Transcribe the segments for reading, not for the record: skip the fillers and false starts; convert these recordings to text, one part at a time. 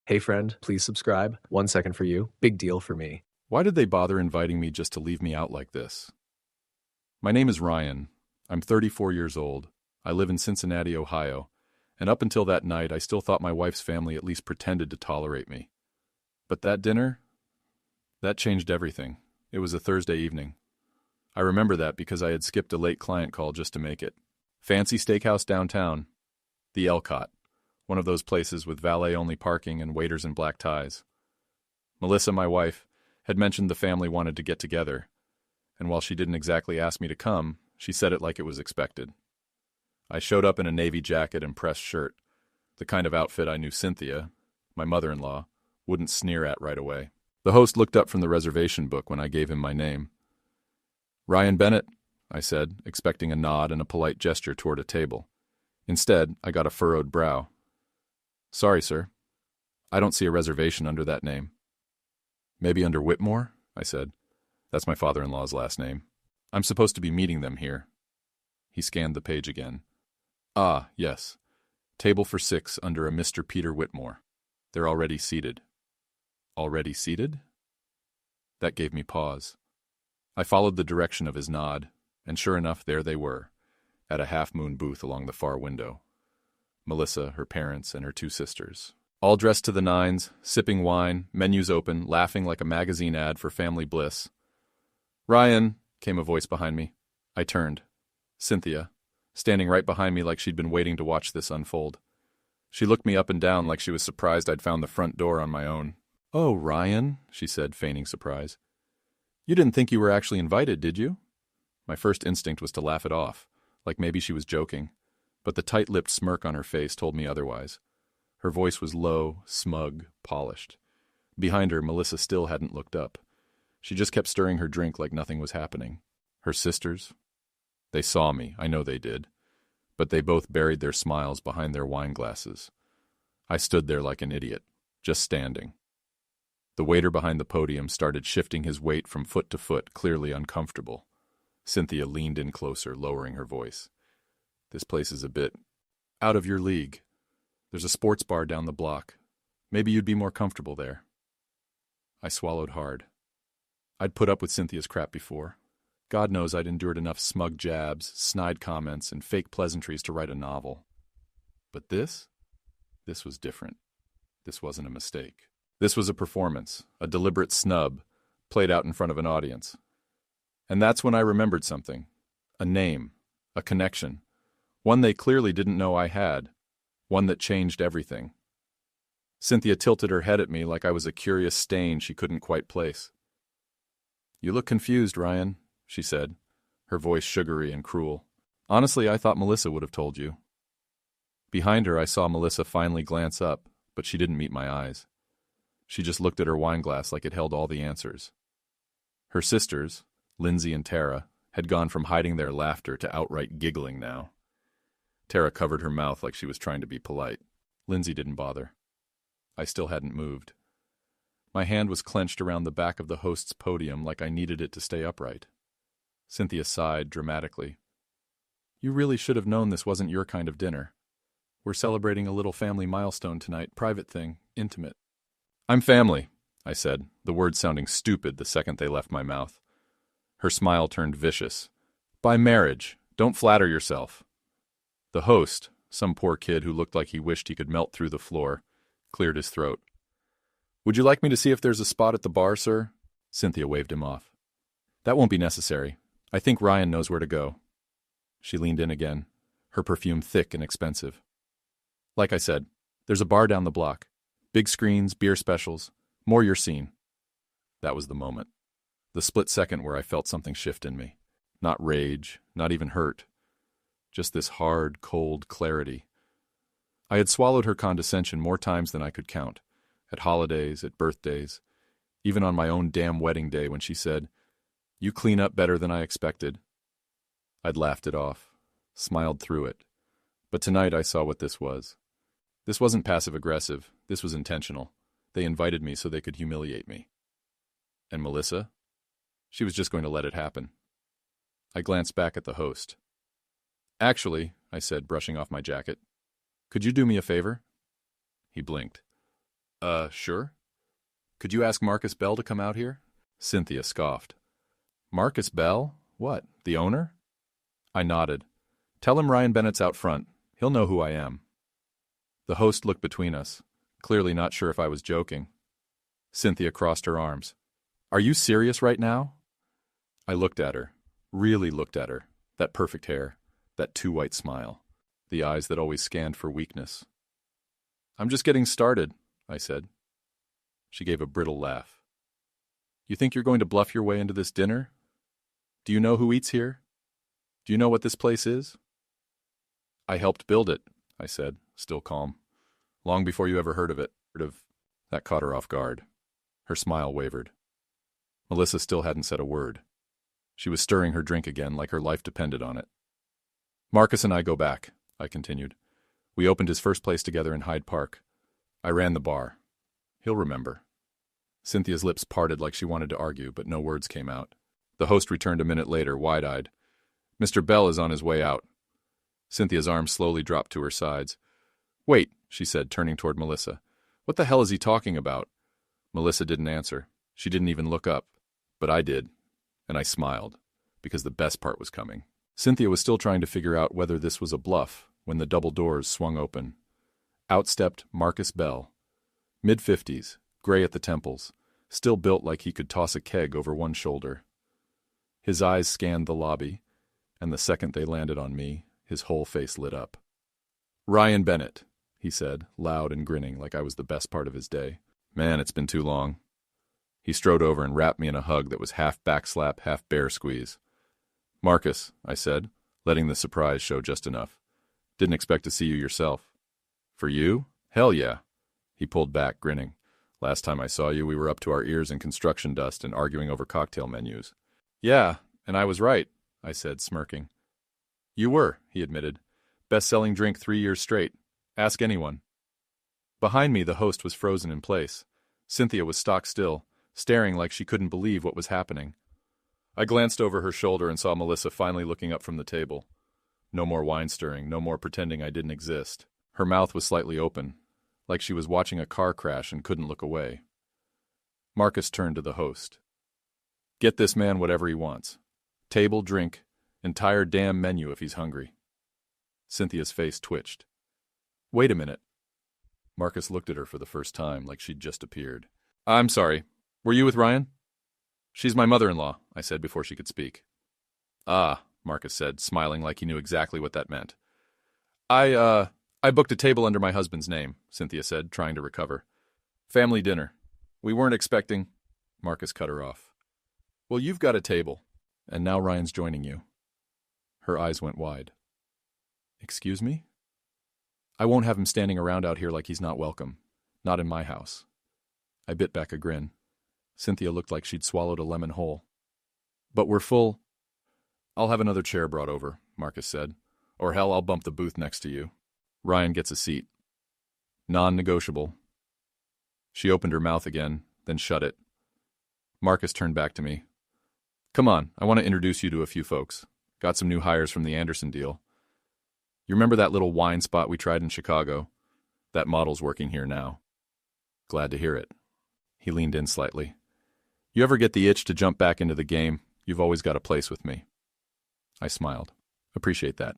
Hey friend, please subscribe. 1 second for you. Big deal for me. Why did they bother inviting me just to leave me out like this? My name is Ryan. I'm 34 years old. I live in Cincinnati, Ohio, and up until that night I still thought my wife's family at least pretended to tolerate me. But that dinner? That changed everything. It was a Thursday evening. I remember that because I had skipped a late client call just to make it. Fancy steakhouse downtown. The Elcott. One of those places with valet-only parking and waiters in black ties. Melissa, my wife, had mentioned the family wanted to get together, and while she didn't exactly ask me to come, she said it like it was expected. I showed up in a navy jacket and pressed shirt, the kind of outfit I knew Cynthia, my mother-in-law, wouldn't sneer at right away. The host looked up from the reservation book when I gave him my name. "Ryan Bennett," I said, expecting a nod and a polite gesture toward a table. Instead, I got a furrowed brow. "Sorry, sir. I don't see a reservation under that name." "Maybe under Whitmore?" I said. That's my father-in-law's last name. "I'm supposed to be meeting them here." He scanned the page again. "Ah, yes. Table for 6 under a Mr. Peter Whitmore. They're already seated." "Already seated?" That gave me pause. I followed the direction of his nod, and sure enough, there they were, at a half-moon booth along the far window. Melissa, her parents, and her 2 sisters. All dressed to the nines, sipping wine, menus open, laughing like a magazine ad for family bliss. "Ryan," came a voice behind me. I turned. Cynthia, standing right behind me like she'd been waiting to watch this unfold. She looked me up and down like she was surprised I'd found the front door on my own. "Oh, Ryan," she said, feigning surprise. "You didn't think you were actually invited, did you?" My first instinct was to laugh it off, like maybe she was joking, but the tight-lipped smirk on her face told me otherwise. Her voice was low, smug, polished. Behind her, Melissa still hadn't looked up. She just kept stirring her drink like nothing was happening. Her sisters? They saw me, I know they did, but they both buried their smiles behind their wine glasses. I stood there like an idiot, just standing. The waiter behind the podium started shifting his weight from foot to foot, clearly uncomfortable. Cynthia leaned in closer, lowering her voice. "This place is a bit out of your league. There's a sports bar down the block. Maybe you'd be more comfortable there." I swallowed hard. I'd put up with Cynthia's crap before. God knows I'd endured enough smug jabs, snide comments, and fake pleasantries to write a novel. But this was different. This wasn't a mistake. This was a performance, a deliberate snub, played out in front of an audience. And that's when I remembered something. A name, a connection. One they clearly didn't know I had. One that changed everything. Cynthia tilted her head at me like I was a curious stain she couldn't quite place. "You look confused, Ryan," she said, her voice sugary and cruel. "Honestly, I thought Melissa would have told you." Behind her, I saw Melissa finally glance up, but she didn't meet my eyes. She just looked at her wine glass like it held all the answers. Her sisters, Lindsay and Tara, had gone from hiding their laughter to outright giggling now. Tara covered her mouth like she was trying to be polite. Lindsay didn't bother. I still hadn't moved. My hand was clenched around the back of the host's podium like I needed it to stay upright. Cynthia sighed dramatically. "You really should have known this wasn't your kind of dinner. We're celebrating a little family milestone tonight, private thing, intimate." "I'm family," I said, the words sounding stupid the second they left my mouth. Her smile turned vicious. "By marriage. Don't flatter yourself." The host, some poor kid who looked like he wished he could melt through the floor, cleared his throat. "Would you like me to see if there's a spot at the bar, sir?" Cynthia waved him off. "That won't be necessary. I think Ryan knows where to go." She leaned in again, her perfume thick and expensive. "Like I said, there's a bar down the block. Big screens, beer specials, more your scene." That was the moment. The split second where I felt something shift in me. Not rage, not even hurt. Just this hard, cold clarity. I had swallowed her condescension more times than I could count. At holidays, at birthdays, even on my own damn wedding day when she said, "You clean up better than I expected." I'd laughed it off, smiled through it. But tonight I saw what this was. This wasn't passive-aggressive. This was intentional. They invited me so they could humiliate me. And Melissa? She was just going to let it happen. I glanced back at the host. "Actually," I said, brushing off my jacket, "could you do me a favor?" He blinked. Sure. Could you ask Marcus Bell to come out here? Cynthia scoffed. Marcus Bell? What, the owner? I nodded. Tell him Ryan Bennett's out front. He'll know who I am. The host looked between us, clearly not sure if I was joking. Cynthia crossed her arms. Are you serious right now? I looked at her, really looked at her, that perfect hair, that too white smile, the eyes that always scanned for weakness. I'm just getting started, I said. She gave a brittle laugh. You think you're going to bluff your way into this dinner? Do you know who eats here? Do you know what this place is? I helped build it, I said, still calm. Long before you ever heard of it. That caught her off guard. Her smile wavered. Melissa still hadn't said a word. She was stirring her drink again like her life depended on it. Marcus and I go back, I continued. We opened his first place together in Hyde Park. I ran the bar. He'll remember. Cynthia's lips parted like she wanted to argue, but no words came out. The host returned a minute later, wide-eyed. Mr. Bell is on his way out. Cynthia's arms slowly dropped to her sides. Wait, she said, turning toward Melissa. What the hell is he talking about? Melissa didn't answer. She didn't even look up. But I did. And I smiled, because the best part was coming. Cynthia was still trying to figure out whether this was a bluff when the double doors swung open. Out stepped Marcus Bell. Mid-50s, gray at the temples, still built like he could toss a keg over one shoulder. His eyes scanned the lobby, and the second they landed on me, his whole face lit up. Ryan Bennett, he said, loud and grinning like I was the best part of his day. Man, it's been too long. He strode over and wrapped me in a hug that was half backslap, half bear squeeze. Marcus, I said, letting the surprise show just enough. Didn't expect to see you yourself. For you? Hell yeah. He pulled back, grinning. Last time I saw you, we were up to our ears in construction dust and arguing over cocktail menus. Yeah, and I was right, I said, smirking. You were, he admitted. Best-selling drink 3 years straight. Ask anyone. Behind me, the host was frozen in place. Cynthia was stock still, staring like she couldn't believe what was happening. I glanced over her shoulder and saw Melissa finally looking up from the table. No more wine stirring, no more pretending I didn't exist. Her mouth was slightly open, like she was watching a car crash and couldn't look away. Marcus turned to the host. Get this man whatever he wants. Table, drink, entire damn menu if he's hungry. Cynthia's face twitched. Wait a minute. Marcus looked at her for the first time like she'd just appeared. I'm sorry. Were you with Ryan? She's my mother-in-law, I said before she could speak. Ah, Marcus said, smiling like he knew exactly what that meant. I booked a table under my husband's name, Cynthia said, trying to recover. Family dinner. We weren't expecting... Marcus cut her off. Well, you've got a table, and now Ryan's joining you. Her eyes went wide. Excuse me? I won't have him standing around out here like he's not welcome. Not in my house. I bit back a grin. Cynthia looked like she'd swallowed a lemon whole. But we're full. I'll have another chair brought over, Marcus said. Or hell, I'll bump the booth next to you. Ryan gets a seat. Non-negotiable. She opened her mouth again, then shut it. Marcus turned back to me. Come on, I want to introduce you to a few folks. Got some new hires from the Anderson deal. You remember that little wine spot we tried in Chicago? That model's working here now. Glad to hear it. He leaned in slightly. You ever get the itch to jump back into the game? You've always got a place with me. I smiled. Appreciate that.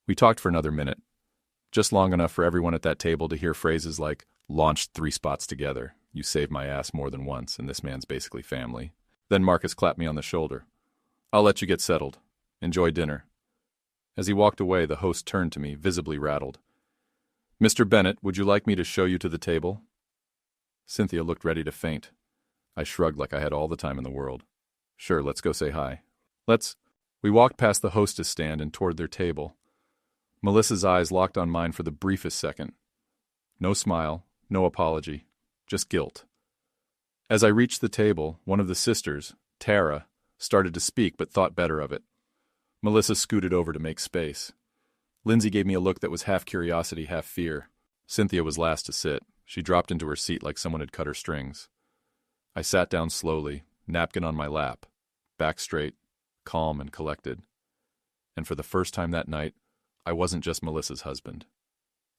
We talked for another minute. Just long enough for everyone at that table to hear phrases like, launched 3 spots together. You saved my ass more than once, and this man's basically family. Then Marcus clapped me on the shoulder. I'll let you get settled. Enjoy dinner. As he walked away, the host turned to me, visibly rattled. Mr. Bennett, would you like me to show you to the table? Cynthia looked ready to faint. I shrugged like I had all the time in the world. Sure, let's go say hi. We walked past the hostess stand and toward their table. Melissa's eyes locked on mine for the briefest second. No smile, no apology, just guilt. As I reached the table, one of the sisters, Tara, started to speak but thought better of it. Melissa scooted over to make space. Lindsay gave me a look that was half curiosity, half fear. Cynthia was last to sit. She dropped into her seat like someone had cut her strings. I sat down slowly, napkin on my lap, back straight, calm and collected. And for the first time that night, I wasn't just Melissa's husband.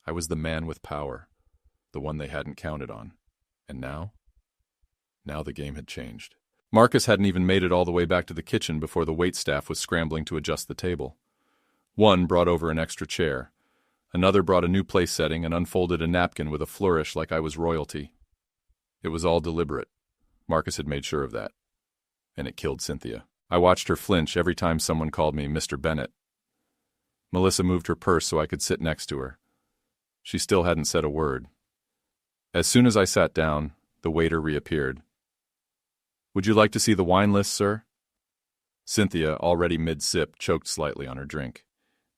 I was the man with power. the one they hadn't counted on. And now? Now the game had changed. Marcus hadn't even made it all the way back to the kitchen before the waitstaff was scrambling to adjust the table. One brought over an extra chair. Another brought a new place setting and unfolded a napkin with a flourish like I was royalty. It was all deliberate. Marcus had made sure of that. And it killed Cynthia. I watched her flinch every time someone called me Mr. Bennett. Melissa moved her purse so I could sit next to her. She still hadn't said a word. As soon as I sat down, the waiter reappeared. "Would you like to see the wine list, sir?" Cynthia, already mid-sip, choked slightly on her drink.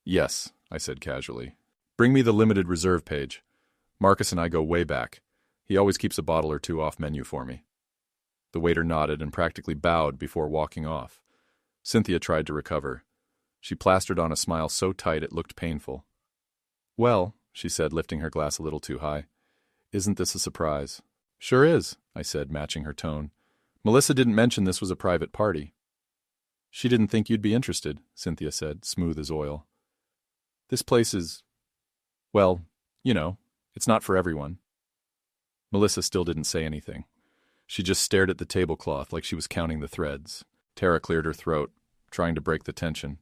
"Yes," I said casually. "Bring me the limited reserve page. Marcus and I go way back. He always keeps a bottle or two off menu for me." The waiter nodded and practically bowed before walking off. Cynthia tried to recover. She plastered on a smile so tight it looked painful. "Well," she said, lifting her glass a little too high, "isn't this a surprise?" "Sure is," I said, matching her tone. "Melissa didn't mention this was a private party." "She didn't think you'd be interested," Cynthia said, smooth as oil. "This place is, well, it's not for everyone." Melissa still didn't say anything. She just stared at the tablecloth like she was counting the threads. Tara cleared her throat, trying to break the tension.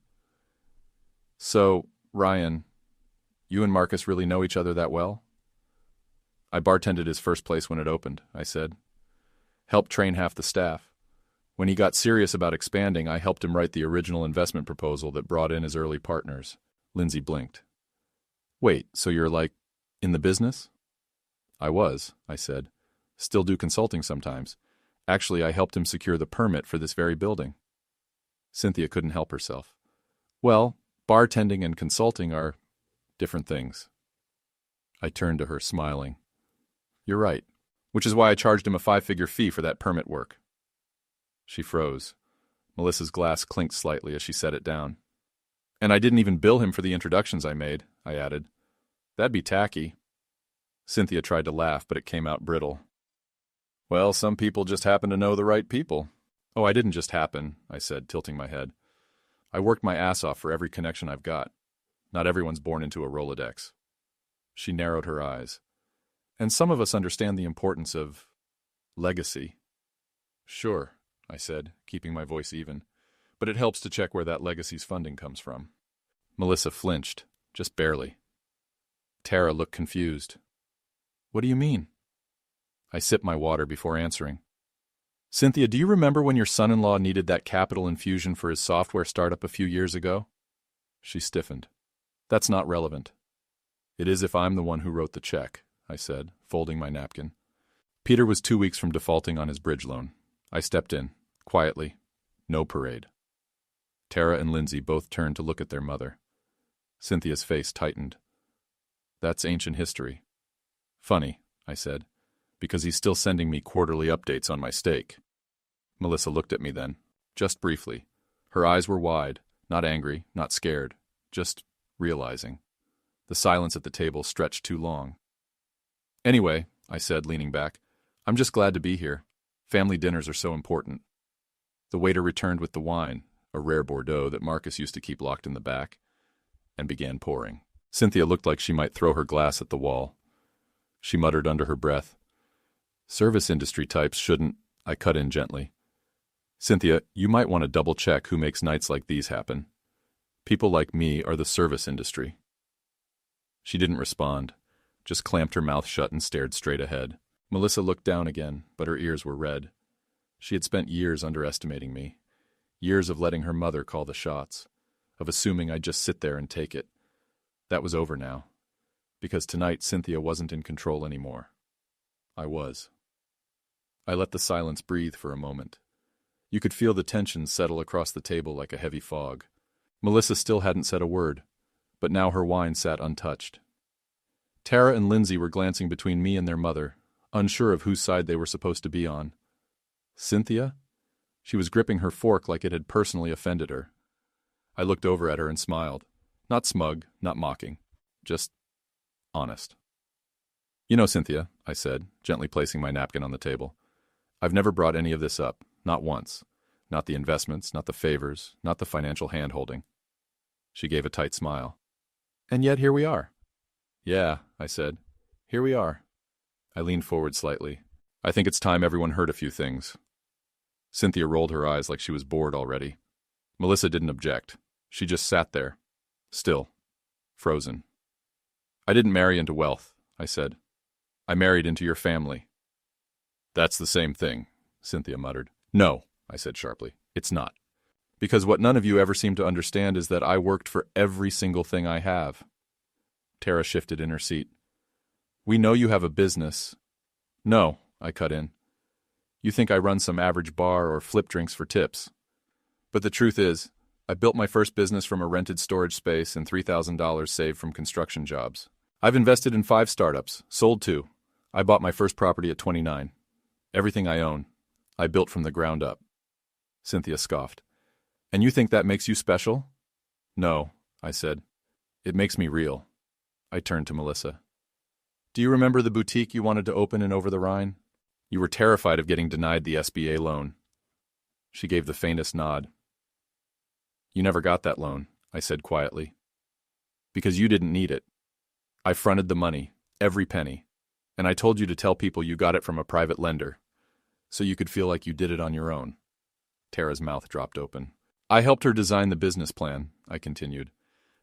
"So, Ryan, you and Marcus really know each other that well?" "I bartended his first place when it opened," I said. "Helped train half the staff. When he got serious about expanding, I helped him write the original investment proposal that brought in his early partners." Lindsay blinked. "Wait, so you're in the business?" "I was," I said. "Still do consulting sometimes. Actually, I helped him secure the permit for this very building." Cynthia couldn't help herself. "Well, bartending and consulting are different things." I turned to her, smiling. "You're right. Which is why I charged him a 5-figure fee for that permit work." She froze. Melissa's glass clinked slightly as she set it down. "And I didn't even bill him for the introductions I made," I added. "That'd be tacky." Cynthia tried to laugh, but it came out brittle. "Well, some people just happen to know the right people." "Oh, I didn't just happen," I said, tilting my head. "I worked my ass off for every connection I've got. Not everyone's born into a Rolodex." She narrowed her eyes. "And some of us understand the importance of legacy." "Sure," I said, keeping my voice even. "But it helps to check where that legacy's funding comes from." Melissa flinched, just barely. Tara looked confused. "What do you mean?" I sipped my water before answering. "Cynthia, do you remember when your son-in-law needed that capital infusion for his software startup a few years ago?" She stiffened. "That's not relevant." "It is if I'm the one who wrote the check," I said, folding my napkin. Peter was 2 weeks from defaulting on his bridge loan. I stepped in, quietly. No parade. Tara and Lindsay both turned to look at their mother. Cynthia's face tightened. "That's ancient history." "Funny," I said, "because he's still sending me quarterly updates on my stake." Melissa looked at me then, just briefly. Her eyes were wide, not angry, not scared, just realizing. The silence at the table stretched too long. "Anyway," I said, leaning back, "I'm just glad to be here. Family dinners are so important." The waiter returned with the wine, a rare Bordeaux that Marcus used to keep locked in the back, and began pouring. Cynthia looked like she might throw her glass at the wall. She muttered under her breath. "Service industry types shouldn't—" I cut in gently. "Cynthia, you might want to double-check who makes nights like these happen. People like me are the service industry." She didn't respond, just clamped her mouth shut and stared straight ahead. Melissa looked down again, but her ears were red. She had spent years underestimating me, years of letting her mother call the shots, of assuming I'd just sit there and take it. That was over now, because tonight Cynthia wasn't in control anymore. I was. I let the silence breathe for a moment. You could feel the tension settle across the table like a heavy fog. Melissa still hadn't said a word, but now her wine sat untouched. Tara and Lindsay were glancing between me and their mother, unsure of whose side they were supposed to be on. Cynthia? She was gripping her fork like it had personally offended her. I looked over at her and smiled. Not smug, not mocking. Just honest. "You know, Cynthia," I said, gently placing my napkin on the table, "I've never brought any of this up, not once. Not the investments, not the favors, not the financial hand-holding." She gave a tight smile. "And yet here we are." "Yeah," I said, "here we are." I leaned forward slightly. I think it's time everyone heard a few things. Cynthia rolled her eyes like she was bored already. Melissa didn't object. She just sat there, still, frozen. I didn't marry into wealth, I said. I married into your family. That's the same thing, Cynthia muttered. No, I said sharply. It's not. Because what none of you ever seem to understand is that I worked for every single thing I have. Tara shifted in her seat. We know you have a business. No, I cut in. You think I run some average bar or flip drinks for tips. But the truth is, I built my first business from a rented storage space and $3,000 saved from construction jobs. I've invested in 5 startups, sold 2. I bought my first property at 29. Everything I own, I built from the ground up. Cynthia scoffed. And you think that makes you special? No, I said. It makes me real. I turned to Melissa. Do you remember the boutique you wanted to open in Over the Rhine? You were terrified of getting denied the SBA loan. She gave the faintest nod. You never got that loan, I said quietly. Because you didn't need it. I fronted the money, every penny, and I told you to tell people you got it from a private lender, so you could feel like you did it on your own. Tara's mouth dropped open. I helped her design the business plan, I continued,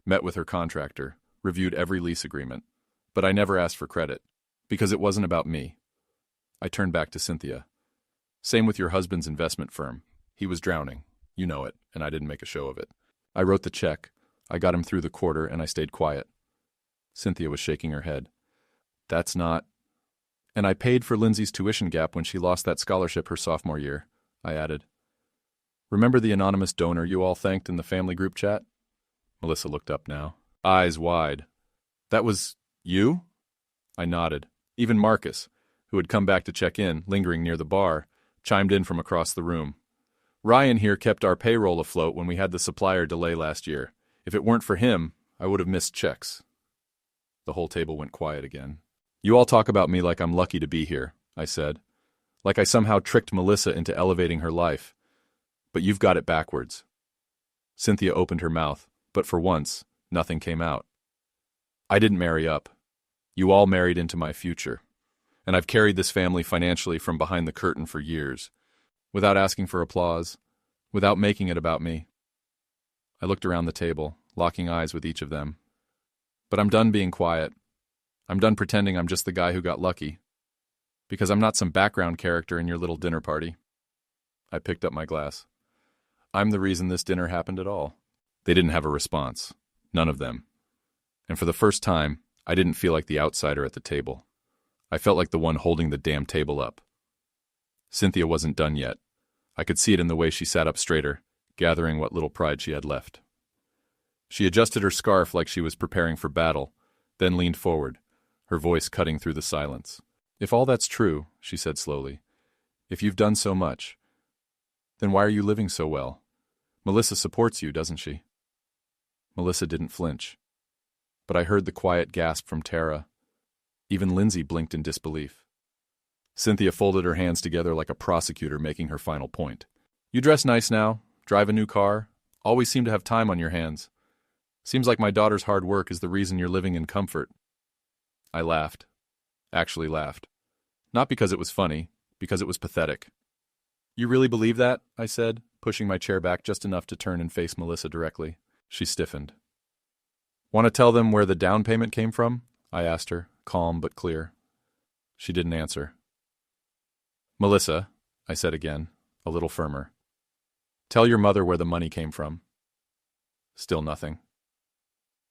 met with her contractor, reviewed every lease agreement, but I never asked for credit, because it wasn't about me. I turned back to Cynthia. Same with your husband's investment firm. He was drowning. You know it, and I didn't make a show of it. I wrote the check. I got him through the quarter, and I stayed quiet. Cynthia was shaking her head. That's not... And I paid for Lindsay's tuition gap when she lost that scholarship her sophomore year, I added. Remember the anonymous donor you all thanked in the family group chat? Melissa looked up now, eyes wide. That was you? I nodded. Even Marcus, who had come back to check in, lingering near the bar, chimed in from across the room. Ryan here kept our payroll afloat when we had the supplier delay last year. If it weren't for him, I would have missed checks. The whole table went quiet again. You all talk about me like I'm lucky to be here, I said. Like I somehow tricked Melissa into elevating her life. But you've got it backwards. Cynthia opened her mouth, but for once, nothing came out. I didn't marry up. You all married into my future. And I've carried this family financially from behind the curtain for years, without asking for applause, without making it about me. I looked around the table, locking eyes with each of them. But I'm done being quiet. I'm done pretending I'm just the guy who got lucky. Because I'm not some background character in your little dinner party. I picked up my glass. I'm the reason this dinner happened at all. They didn't have a response. None of them. And for the first time, I didn't feel like the outsider at the table. I felt like the one holding the damn table up. Cynthia wasn't done yet. I could see it in the way she sat up straighter, gathering what little pride she had left. She adjusted her scarf like she was preparing for battle, then leaned forward, her voice cutting through the silence. If all that's true, she said slowly, if you've done so much, then why are you living so well? Melissa supports you, doesn't she? Melissa didn't flinch. But I heard the quiet gasp from Tara. Even Lindsay blinked in disbelief. Cynthia folded her hands together like a prosecutor making her final point. You dress nice now, drive a new car, always seem to have time on your hands. Seems like my daughter's hard work is the reason you're living in comfort. I laughed. Actually laughed. Not because it was funny, because it was pathetic. You really believe that? I said, pushing my chair back just enough to turn and face Melissa directly. She stiffened. Want to tell them where the down payment came from? I asked her, calm but clear. She didn't answer. Melissa, I said again, a little firmer. Tell your mother where the money came from. Still nothing.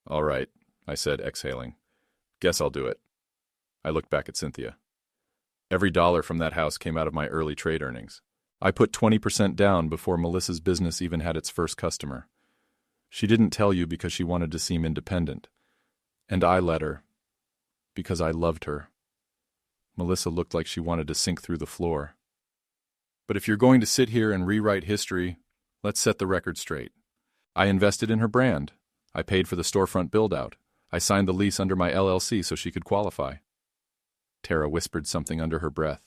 All right, I said, exhaling. Guess I'll do it. I looked back at Cynthia. Every dollar from that house came out of my early trade earnings. I put 20% down before Melissa's business even had its first customer. She didn't tell you because she wanted to seem independent. And I let her. Because I loved her. Melissa looked like she wanted to sink through the floor. But if you're going to sit here and rewrite history, let's set the record straight. I invested in her brand. I paid for the storefront build-out. I signed the lease under my LLC so she could qualify. Tara whispered something under her breath.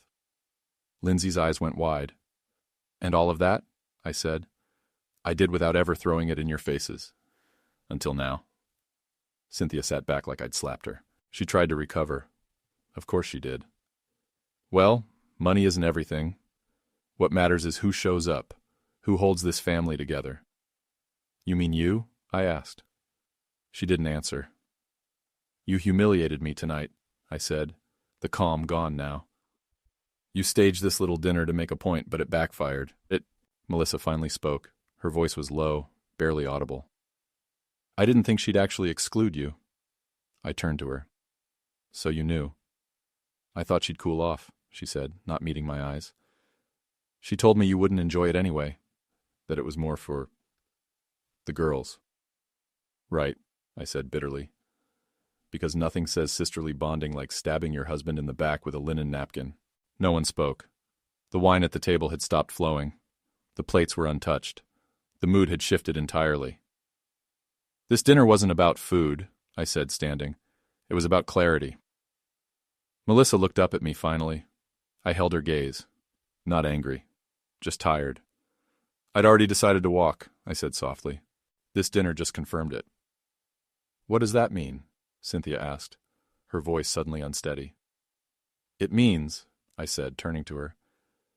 Lindsay's eyes went wide. And all of that, I said, I did without ever throwing it in your faces. Until now. Cynthia sat back like I'd slapped her. She tried to recover. Of course she did. Well, money isn't everything. What matters is who shows up, who holds this family together. You mean you? I asked. She didn't answer. You humiliated me tonight, I said, the calm gone now. You staged this little dinner to make a point, but it backfired. Melissa finally spoke. Her voice was low, barely audible. I didn't think she'd actually exclude you. I turned to her. So you knew. I thought she'd cool off, she said, not meeting my eyes. She told me you wouldn't enjoy it anyway, that it was more for the girls. Right, I said bitterly. Because nothing says sisterly bonding like stabbing your husband in the back with a linen napkin. No one spoke. The wine at the table had stopped flowing. The plates were untouched. The mood had shifted entirely. This dinner wasn't about food, I said, standing. It was about clarity. Melissa looked up at me finally. I held her gaze. Not angry. Just tired. I'd already decided to walk, I said softly. This dinner just confirmed it. What does that mean? Cynthia asked, her voice suddenly unsteady. It means, I said, turning to her,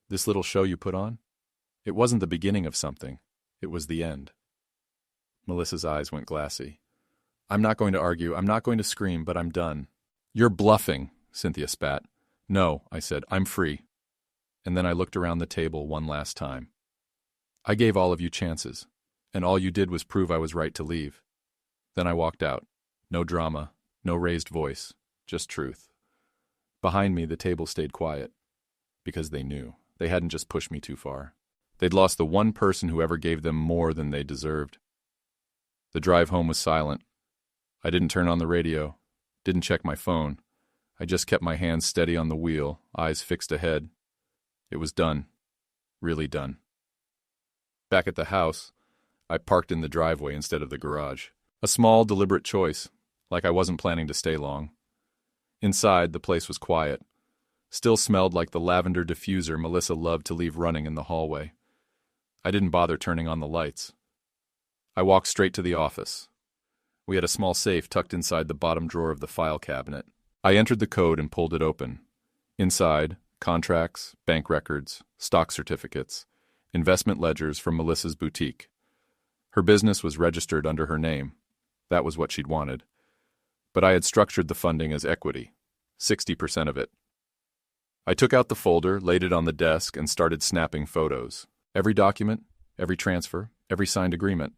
this little show you put on? It wasn't the beginning of something. It was the end. Melissa's eyes went glassy. I'm not going to argue, I'm not going to scream, but I'm done. You're bluffing, Cynthia spat. No, I said, I'm free. And then I looked around the table one last time. I gave all of you chances, and all you did was prove I was right to leave. Then I walked out. No drama, no raised voice, just truth. Behind me, the table stayed quiet. Because they knew. They hadn't just pushed me too far. They'd lost the one person who ever gave them more than they deserved. The drive home was silent. I didn't turn on the radio, didn't check my phone. I just kept my hands steady on the wheel, eyes fixed ahead. It was done. Really done. Back at the house, I parked in the driveway instead of the garage. A small, deliberate choice, like I wasn't planning to stay long. Inside, the place was quiet. Still smelled like the lavender diffuser Melissa loved to leave running in the hallway. I didn't bother turning on the lights. I walked straight to the office. We had a small safe tucked inside the bottom drawer of the file cabinet. I entered the code and pulled it open. Inside, contracts, bank records, stock certificates, investment ledgers from Melissa's boutique. Her business was registered under her name. That was what she'd wanted. But I had structured the funding as equity, 60% of it. I took out the folder, laid it on the desk, and started snapping photos. Every document, every transfer, every signed agreement.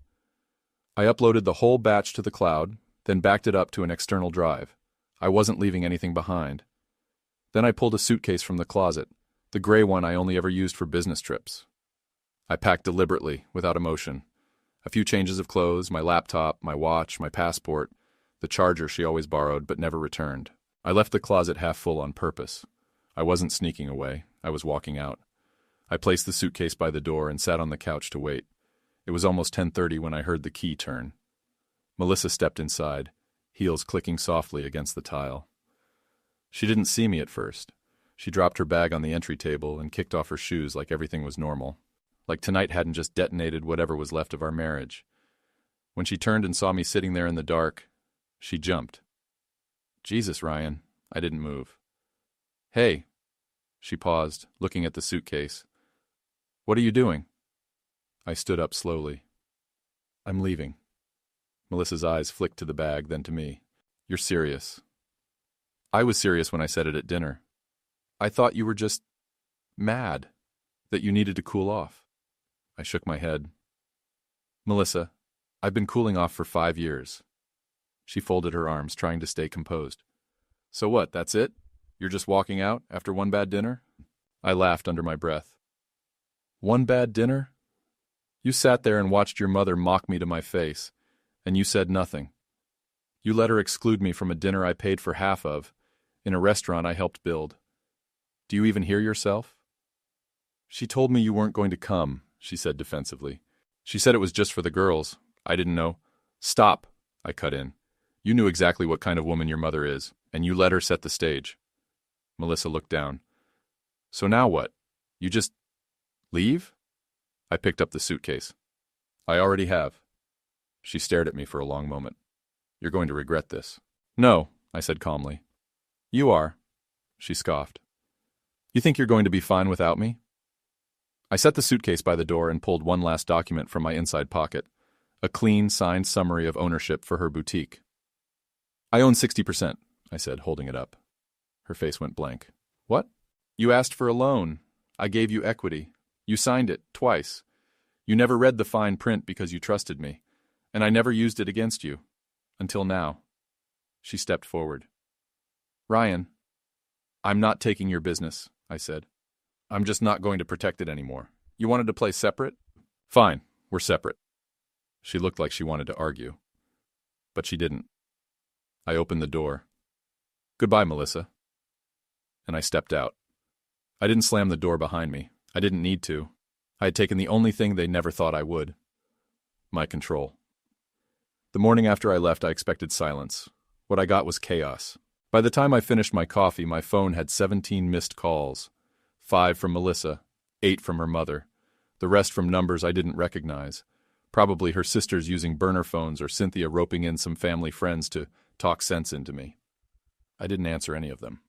I uploaded the whole batch to the cloud, then backed it up to an external drive. I wasn't leaving anything behind. Then I pulled a suitcase from the closet, the gray one I only ever used for business trips. I packed deliberately, without emotion. A few changes of clothes, my laptop, my watch, my passport, the charger she always borrowed but never returned. I left the closet half full on purpose. I wasn't sneaking away. I was walking out. I placed the suitcase by the door and sat on the couch to wait. It was almost 10:30 when I heard the key turn. Melissa stepped inside, heels clicking softly against the tile. She didn't see me at first. She dropped her bag on the entry table and kicked off her shoes like everything was normal. Like tonight hadn't just detonated whatever was left of our marriage. When she turned and saw me sitting there in the dark, she jumped. Jesus, Ryan. I didn't move. Hey. She paused, looking at the suitcase. What are you doing? I stood up slowly. I'm leaving. Melissa's eyes flicked to the bag, then to me. You're serious. I was serious when I said it at dinner. I thought you were just mad, that you needed to cool off. I shook my head. Melissa, I've been cooling off for 5 years. She folded her arms, trying to stay composed. So what, that's it? You're just walking out after one bad dinner? I laughed under my breath. One bad dinner? You sat there and watched your mother mock me to my face, and you said nothing. You let her exclude me from a dinner I paid for half of, in a restaurant I helped build. Do you even hear yourself? She told me you weren't going to come, she said defensively. She said it was just for the girls. I didn't know. Stop, I cut in. You knew exactly what kind of woman your mother is, and you let her set the stage. Melissa looked down. So now what? You just leave? I picked up the suitcase. I already have. She stared at me for a long moment. You're going to regret this. No, I said calmly. You are, she scoffed. You think you're going to be fine without me? I set the suitcase by the door and pulled one last document from my inside pocket, a clean, signed summary of ownership for her boutique. I own 60%, I said, holding it up. Her face went blank. What? You asked for a loan. I gave you equity. You signed it, twice. You never read the fine print because you trusted me, and I never used it against you. Until now. She stepped forward. Ryan, I'm not taking your business, I said. I'm just not going to protect it anymore. You wanted to play separate? Fine, we're separate. She looked like she wanted to argue. But she didn't. I opened the door. Goodbye, Melissa. And I stepped out. I didn't slam the door behind me. I didn't need to. I had taken the only thing they never thought I would. My control. The morning after I left, I expected silence. What I got was chaos. By the time I finished my coffee, my phone had 17 missed calls. 5 from Melissa, 8 from her mother. The rest from numbers I didn't recognize. Probably her sisters using burner phones or Cynthia roping in some family friends to talk sense into me. I didn't answer any of them.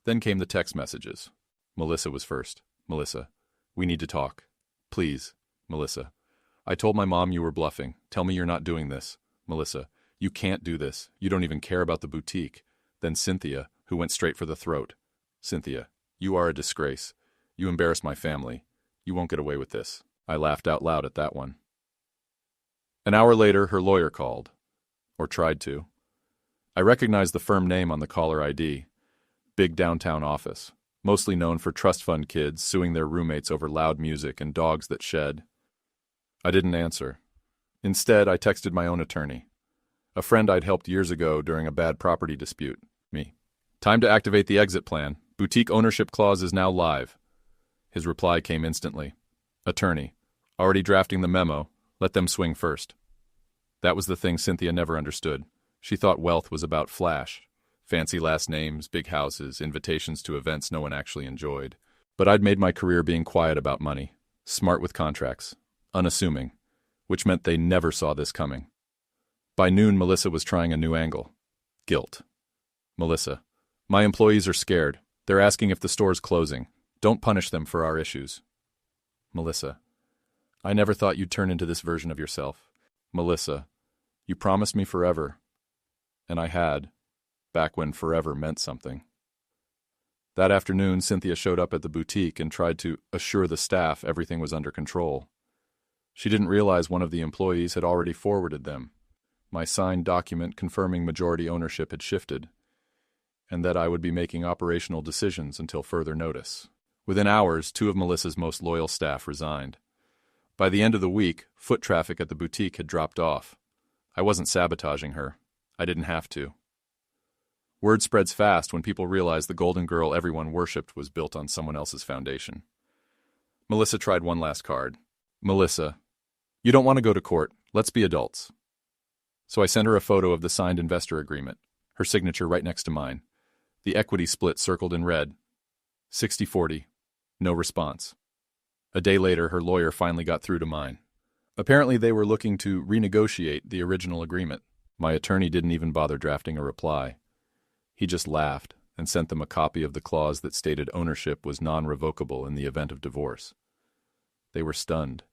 Then came the text messages. Melissa was first. Melissa, we need to talk. Please, Melissa. I told my mom you were bluffing. Tell me you're not doing this. Melissa, you can't do this. You don't even care about the boutique. Then Cynthia, who went straight for the throat. Cynthia, you are a disgrace. You embarrass my family. You won't get away with this. I laughed out loud at that one. An hour later, her lawyer called. Or tried to. I recognized the firm name on the caller ID. Big downtown office. Mostly known for trust fund kids suing their roommates over loud music and dogs that shed. I didn't answer. Instead, I texted my own attorney. A friend I'd helped years ago during a bad property dispute. Me. Time to activate the exit plan. Boutique ownership clause is now live. His reply came instantly. Attorney. Already drafting the memo. Let them swing first. That was the thing Cynthia never understood. She thought wealth was about flash. Fancy last names, big houses, invitations to events no one actually enjoyed. But I'd made my career being quiet about money. Smart with contracts. Unassuming. Which meant they never saw this coming. By noon, Melissa was trying a new angle. Guilt. Melissa. My employees are scared. They're asking if the store's closing. Don't punish them for our issues. Melissa. I never thought you'd turn into this version of yourself. Melissa. You promised me forever. And I had. Back when forever meant something. That afternoon, Cynthia showed up at the boutique and tried to assure the staff everything was under control. She didn't realize one of the employees had already forwarded them. My signed document confirming majority ownership had shifted, and that I would be making operational decisions until further notice. Within hours, 2 of Melissa's most loyal staff resigned. By the end of the week, foot traffic at the boutique had dropped off. I wasn't sabotaging her. I didn't have to. Word spreads fast when people realize the golden girl everyone worshipped was built on someone else's foundation. Melissa tried one last card. Melissa, you don't want to go to court. Let's be adults. So I sent her a photo of the signed investor agreement, her signature right next to mine. The equity split circled in red. 60-40. No response. A day later, her lawyer finally got through to mine. Apparently they were looking to renegotiate the original agreement. My attorney didn't even bother drafting a reply. He just laughed and sent them a copy of the clause that stated ownership was non-revocable in the event of divorce. They were stunned,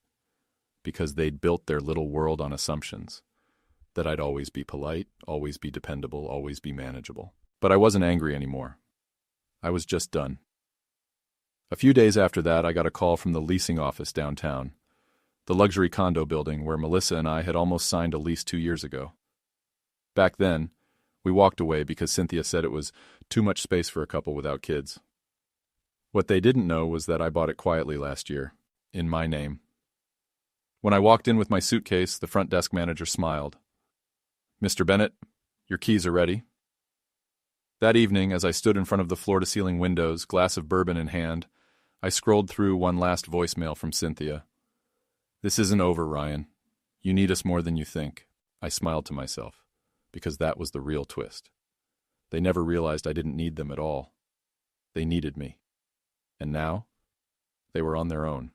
because they'd built their little world on assumptions, that I'd always be polite, always be dependable, always be manageable. But I wasn't angry anymore. I was just done. A few days after that, I got a call from the leasing office downtown, the luxury condo building where Melissa and I had almost signed a lease 2 years ago. Back then, we walked away because Cynthia said it was too much space for a couple without kids. What they didn't know was that I bought it quietly last year, in my name. When I walked in with my suitcase, the front desk manager smiled. Mr. Bennett, your keys are ready. That evening, as I stood in front of the floor-to-ceiling windows, glass of bourbon in hand, I scrolled through one last voicemail from Cynthia. This isn't over, Ryan. You need us more than you think. I smiled to myself, because that was the real twist. They never realized I didn't need them at all. They needed me. And now, they were on their own.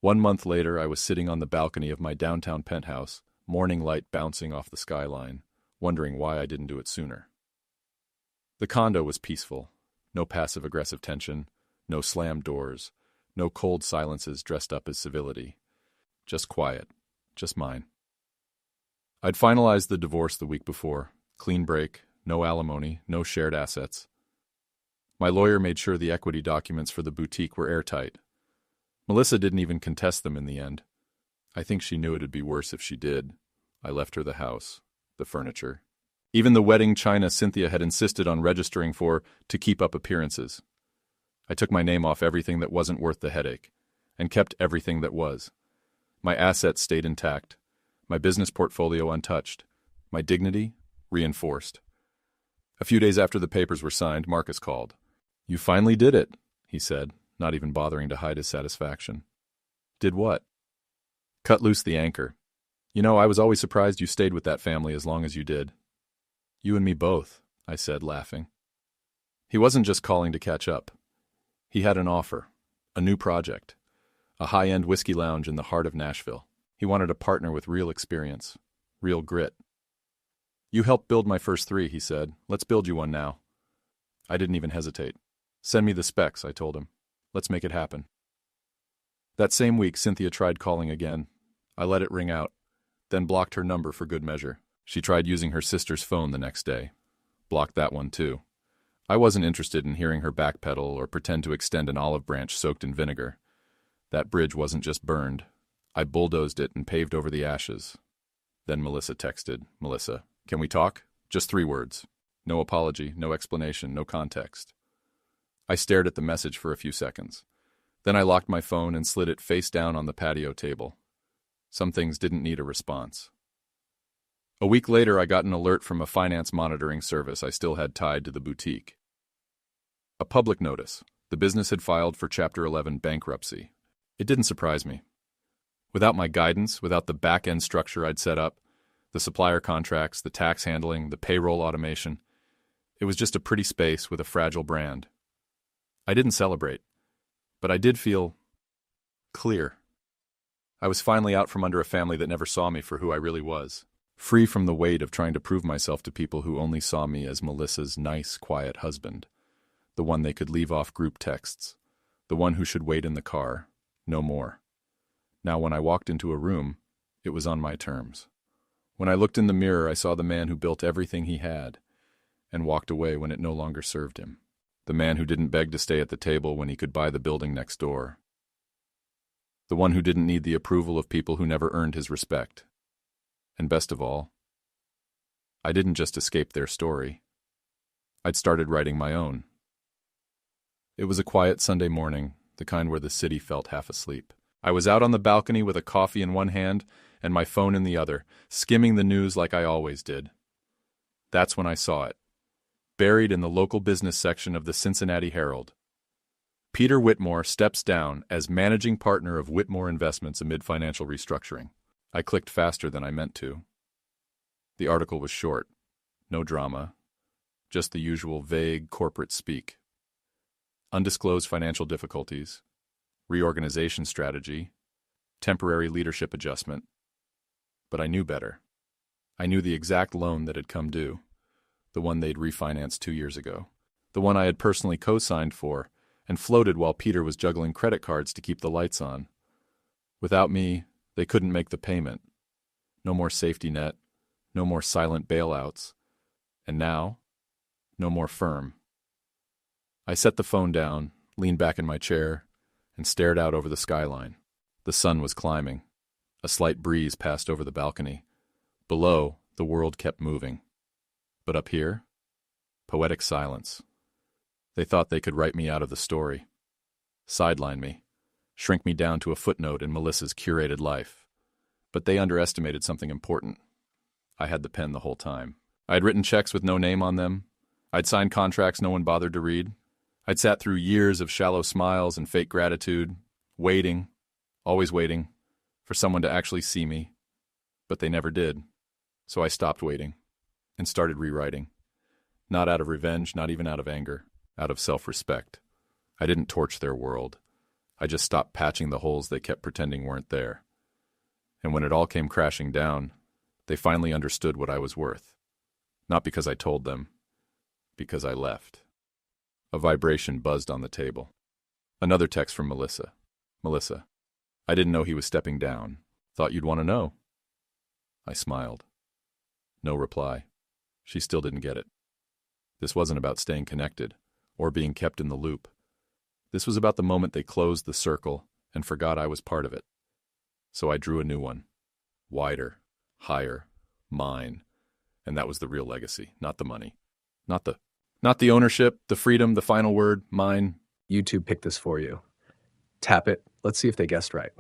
1 month later, I was sitting on the balcony of my downtown penthouse, morning light bouncing off the skyline, wondering why I didn't do it sooner. The condo was peaceful. No passive-aggressive tension, no slammed doors, no cold silences dressed up as civility. Just quiet, just mine. I'd finalized the divorce the week before. Clean break, no alimony, no shared assets. My lawyer made sure the equity documents for the boutique were airtight. Melissa didn't even contest them in the end. I think she knew it'd be worse if she did. I left her the house, the furniture. Even the wedding china Cynthia had insisted on registering for to keep up appearances. I took my name off everything that wasn't worth the headache, and kept everything that was. My assets stayed intact, my business portfolio untouched, my dignity reinforced. A few days after the papers were signed, Marcus called. "You finally did it," he said, not even bothering to hide his satisfaction. "Did what?" "Cut loose the anchor. You know, I was always surprised you stayed with that family as long as you did." "You and me both," I said, laughing. He wasn't just calling to catch up. He had an offer, a new project, a high-end whiskey lounge in the heart of Nashville. He wanted a partner with real experience, real grit. "You helped build my first 3, he said. "Let's build you one now." I didn't even hesitate. "Send me the specs," I told him. "Let's make it happen." That same week, Cynthia tried calling again. I let it ring out, then blocked her number for good measure. She tried using her sister's phone the next day. Blocked that one too. I wasn't interested in hearing her backpedal or pretend to extend an olive branch soaked in vinegar. That bridge wasn't just burned. I bulldozed it and paved over the ashes. Then Melissa texted. "Melissa, can we talk? Just 3 words. No apology, no explanation, no context." I stared at the message for a few seconds. Then I locked my phone and slid it face down on the patio table. Some things didn't need a response. A week later, I got an alert from a finance monitoring service I still had tied to the boutique. A public notice. The business had filed for Chapter 11 bankruptcy. It didn't surprise me. Without my guidance, without the back-end structure I'd set up, the supplier contracts, the tax handling, the payroll automation, it was just a pretty space with a fragile brand. I didn't celebrate, but I did feel clear. I was finally out from under a family that never saw me for who I really was, free from the weight of trying to prove myself to people who only saw me as Melissa's nice, quiet husband, the one they could leave off group texts, the one who should wait in the car, no more. Now, when I walked into a room, it was on my terms. When I looked in the mirror, I saw the man who built everything he had, and walked away when it no longer served him. The man who didn't beg to stay at the table when he could buy the building next door. The one who didn't need the approval of people who never earned his respect. And best of all, I didn't just escape their story. I'd started writing my own. It was a quiet Sunday morning, the kind where the city felt half asleep. I was out on the balcony with a coffee in one hand and my phone in the other, skimming the news like I always did. That's when I saw it, buried in the local business section of the Cincinnati Herald. Peter Whitmore steps down as managing partner of Whitmore Investments amid financial restructuring. I clicked faster than I meant to. The article was short, no drama, just the usual vague corporate speak. Undisclosed financial difficulties, reorganization strategy, temporary leadership adjustment. But I knew better. I knew the exact loan that had come due, the one they'd refinanced 2 years ago, the one I had personally co-signed for and floated while Peter was juggling credit cards to keep the lights on. Without me, they couldn't make the payment. No more safety net, no more silent bailouts, and now, no more firm. I set the phone down, leaned back in my chair, and stared out over the skyline. The sun was climbing. A slight breeze passed over the balcony. Below, the world kept moving. But up here, poetic silence. They thought they could write me out of the story, sideline me, shrink me down to a footnote in Melissa's curated life. But they underestimated something important. I had the pen the whole time. I had written checks with no name on them. I'd signed contracts no one bothered to read. I'd sat through years of shallow smiles and fake gratitude, waiting, always waiting, for someone to actually see me. But they never did. So I stopped waiting and started rewriting. Not out of revenge, not even out of anger, out of self-respect. I didn't torch their world. I just stopped patching the holes they kept pretending weren't there. And when it all came crashing down, they finally understood what I was worth. Not because I told them, because I left. A vibration buzzed on the table. Another text from Melissa. Melissa, I didn't know he was stepping down. Thought you'd want to know. I smiled. No reply. She still didn't get it. This wasn't about staying connected or being kept in the loop. This was about the moment they closed the circle and forgot I was part of it. So I drew a new one. Wider, higher, mine. And that was the real legacy, not the money. Not the ownership, the freedom, the final word, mine. YouTube picked this for you. Tap it. Let's see if they guessed right.